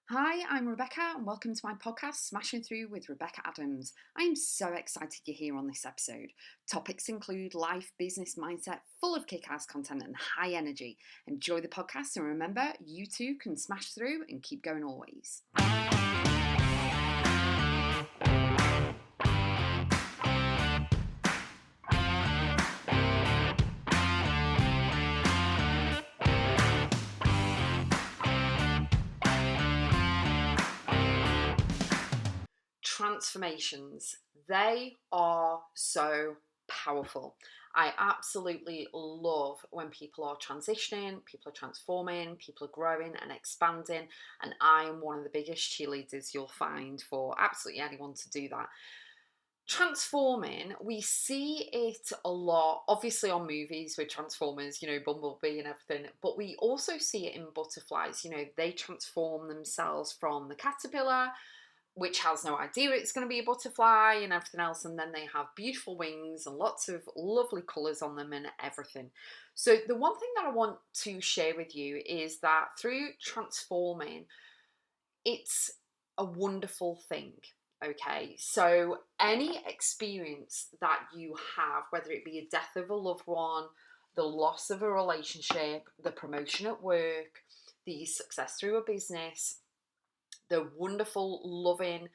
Hi, I'm Rebecca, and welcome to my podcast, Smashing Through with Rebecca Adams. I am so excited you're here on this episode. Topics include life, business, mindset, full of kick-ass content and high energy. Enjoy the podcast, and remember, you too can smash through and keep going always. Transformations, they are so powerful. I absolutely love when people are transitioning, people are transforming, people are growing and expanding, and I am one of the biggest cheerleaders you'll find for absolutely anyone to do that. Transforming, we see it a lot, obviously on movies with Transformers, Bumblebee and everything, but we also see it in butterflies. They transform themselves from the caterpillar, which has no idea it's going to be a butterfly and everything else, and then they have beautiful wings and lots of lovely colours on them and everything. So the one thing that I want to share with you is that through transforming, it's a wonderful thing. Okay, so any experience that you have, whether it be a death of a loved one, the loss of a relationship, the promotion at work, the success through a business, the wonderful, loving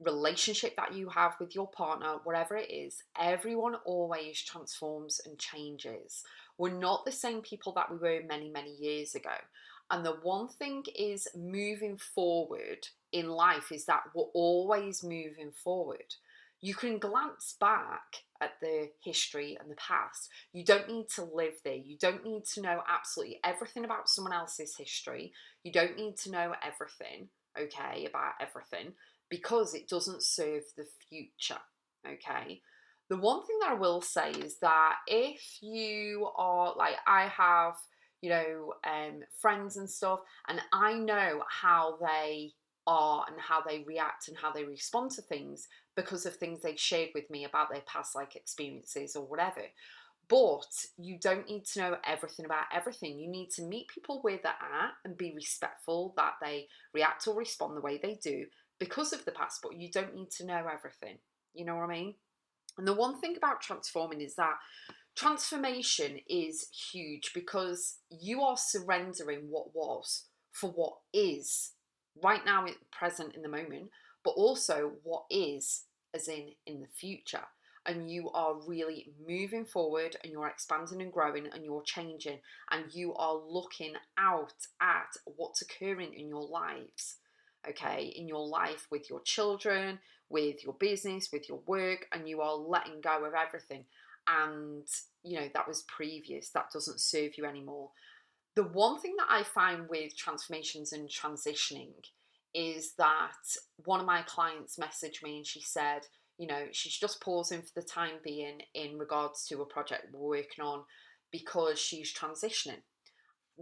relationship that you have with your partner, whatever it is, everyone always transforms and changes. We're not the same people that we were many, many years ago. And the one thing is moving forward in life is that we're always moving forward. You can glance back at the history and the past. You don't need to live there. You don't need to know absolutely everything about someone else's history. You don't need to know everything, okay, about everything, because it doesn't serve the future, okay? The one thing that I will say is that if you are like, I have, friends and stuff, and I know how they are and how they react and how they respond to things because of things they've shared with me about their past like experiences or whatever. But you don't need to know everything about everything. You need to meet people where they're at and be respectful that they react or respond the way they do because of the past, but you don't need to know everything. You know what I mean? And the one thing about transforming is that transformation is huge because you are surrendering what was for what is right now, present in the moment, but also what is, as in the future. And you are really moving forward and you're expanding and growing and you're changing and you are looking out at what's occurring in your lives, okay, in your life with your children, with your business, with your work, and you are letting go of everything. And, that was previous, that doesn't serve you anymore. The one thing that I find with transformations and transitioning is that one of my clients messaged me and she said, she's just pausing for the time being in regards to a project we're working on because she's transitioning.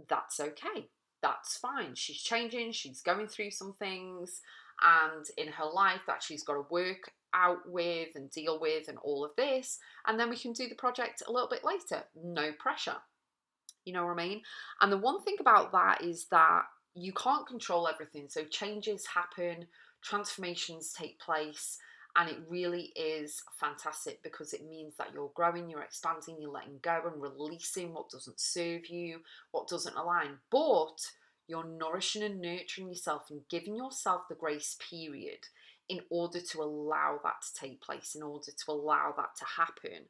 That's okay. That's fine. She's changing, she's going through some things and in her life that she's got to work out with and deal with and all of this. And then we can do the project a little bit later. No pressure. You know what I mean? And the one thing about that is that you can't control everything. So changes happen, transformations take place, and it really is fantastic because it means that you're growing, you're expanding, you're letting go and releasing what doesn't serve you, what doesn't align. But you're nourishing and nurturing yourself and giving yourself the grace period in order to allow that to take place, in order to allow that to happen.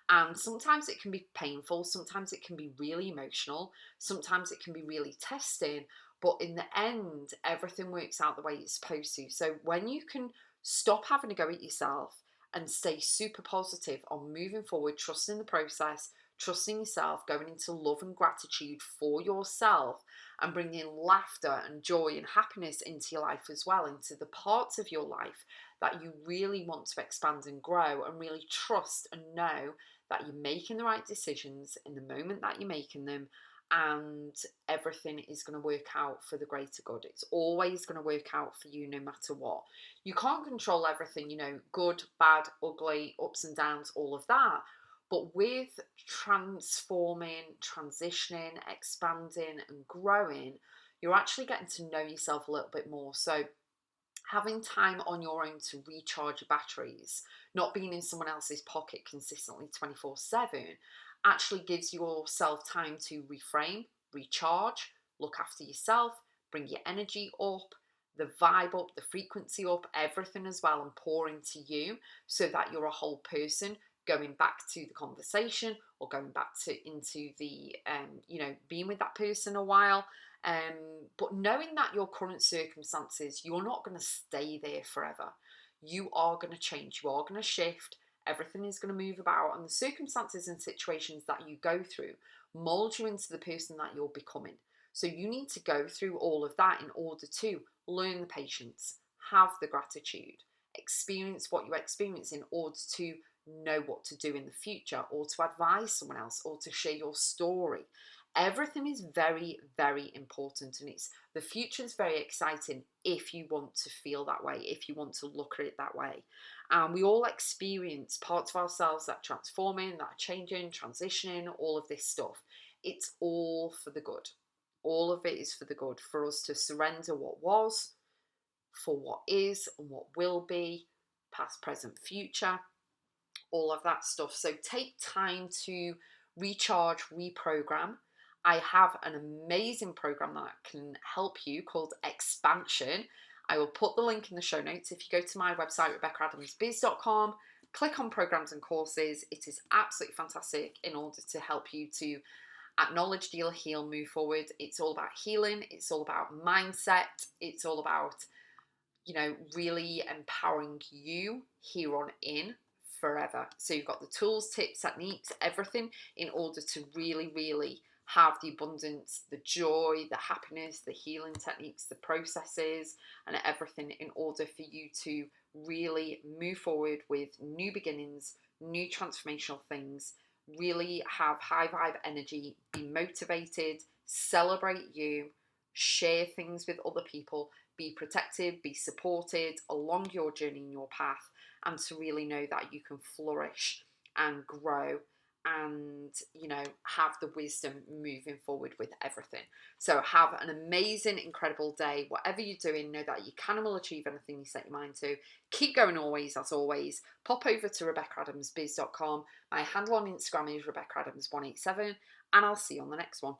And sometimes it can be painful, sometimes it can be really emotional, sometimes it can be really testing, but in the end, everything works out the way it's supposed to. So when you can stop having to go at yourself and stay super positive on moving forward, trusting the process, trusting yourself, going into love and gratitude for yourself, and bringing laughter and joy and happiness into your life as well, into the parts of your life that you really want to expand and grow, and really trust and know that you're making the right decisions in the moment that you're making them, and everything is going to work out for the greater good. It's always going to work out for you no matter what. You can't control everything, good, bad, ugly, ups and downs, all of that. But with transforming, transitioning, expanding, and growing, you're actually getting to know yourself a little bit more. So having time on your own to recharge your batteries, not being in someone else's pocket consistently 24/7, actually gives yourself time to reframe, recharge, look after yourself, bring your energy up, the vibe up, the frequency up, everything as well, and pour into you so that you're a whole person going back to the conversation or going back to into the being with that person a while. But knowing that your current circumstances, you're not going to stay there forever. You are going to change, you are going to shift, everything is going to move about, and the circumstances and situations that you go through mold you into the person that you're becoming. So you need to go through all of that in order to learn the patience, have the gratitude, experience what you experience in order to know what to do in the future, or to advise someone else, or to share your story. Everything is very, very important, and it's the future is very exciting if you want to feel that way, if you want to look at it that way. And we all experience parts of ourselves that are transforming, that are changing, transitioning, all of this stuff. It's all for the good. All of it is for the good, for us to surrender what was, for what is and what will be, past, present, future, all of that stuff. So take time to recharge, reprogram. I have an amazing program that can help you called Expansion. I will put the link in the show notes. If you go to my website, Rebecca.x, click on programs and courses. It is absolutely fantastic in order to help you to acknowledge, deal, heal, move forward. It's all about healing. It's all about mindset. It's all about, really empowering you here on in forever. So you've got the tools, tips, techniques, everything in order to really, really have the abundance, the joy, the happiness, the healing techniques, the processes, and everything in order for you to really move forward with new beginnings, new transformational things, really have high vibe energy, be motivated, celebrate you, share things with other people, be protected, be supported along your journey and your path, and to really know that you can flourish and grow and have the wisdom moving forward with everything. So have an amazing, incredible day. Whatever you're doing, know that you can and will achieve anything you set your mind to. Keep going always, as always. Pop over to Rebecca.x. My handle on Instagram is Rebecca.x187, and I'll see you on the next one.